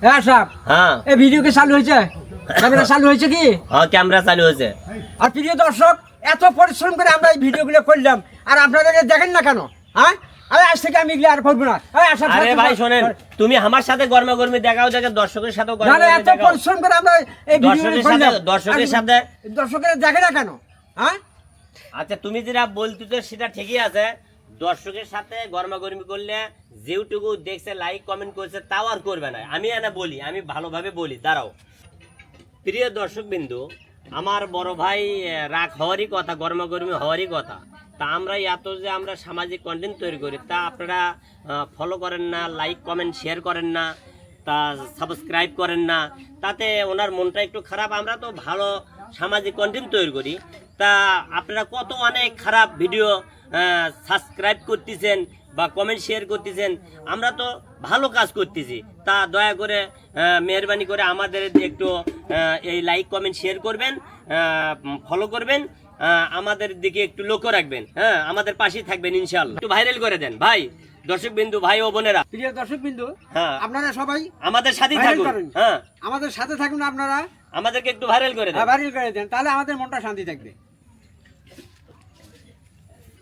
হ্যাঁ সাহেব, হ্যাঁ এই ভিডিও কি চালু হয়েছে? ক্যামেরা চালু হয়েছে কি? হ্যাঁ ক্যামেরা চালু হয়েছে। আর প্রিয় দর্শক, এত পরিশ্রম করে আমরা এই ভিডিওগুলো করলাম, আর আপনারা দেখেন না কেন? হ্যাঁ, আরে আজ থেকে আমি এগুলো আর করবো না। আরে ভাই শোনেন, তুমি আমার সাথে গরমাগরমি দেখাও, দেখে দর্শকের সাথেও না না, এত পরিশ্রম করে আমরা এই ভিডিওগুলো করলাম, দর্শকের সাথে দর্শকেরা দেখে না কেন? হ্যাঁ, আচ্ছা তুমি যেটা বলতেছো সেটা ঠিকই আছে, দর্শকের সাথে গরমাগরমি করলে যেটুকু দেখছে লাইক কমেন্ট করছে তাও আর করবে না। আমি এনে বলি, আমি ভালোভাবে বলি, দাঁড়াও। প্রিয় দর্শক বিন্দু, আমার বড় ভাই রাগ হওয়ারই কথা, গরমাগরমি হওয়ারই কথা। তা আমরা এত যে আমরা সামাজিক কন্টেন্ট তৈরি করি, তা আপনারা ফলো করেন না, লাইক কমেন্ট শেয়ার করেন না, তা সাবস্ক্রাইব করেন না, তাতে ওনার মনটা একটু খারাপ। আমরা তো ভালো সামাজিক কন্টেন্ট তৈরি করি, তা আপনারা কত অনেক খারাপ ভিডিও সাবস্ক্রাইব করতেছেন বা কমেন্ট শেয়ার করতেছেন। আমরা তো ভালো কাজ করতেছি, তা দয়া করে মেহরবানি করে আমাদের একটু এই লাইক কমেন্ট শেয়ার করবেন, ফলো করবেন, আমাদের দিকে একটু লক্ষ্য রাখবেন। হ্যাঁ, আমাদের পাশেই থাকবেন ইনশাআল্লাহ। একটু ভাইরাল করে দেন ভাই, দর্শক বিন্দু ভাই ও বোনেরা। প্রিয় দর্শক বিন্দু, হ্যাঁ, আপনারা সবাই আমাদের সাথেই ভাইরাল থাকুন। করুন। হ্যাঁ, আমাদের সাথে থাকুন, আপনারা আমাদেরকে একটু ভাইরাল করে দেন। ভাইরাল করে দেন, তাহলে আমাদের মনটা শান্তি থাকবে।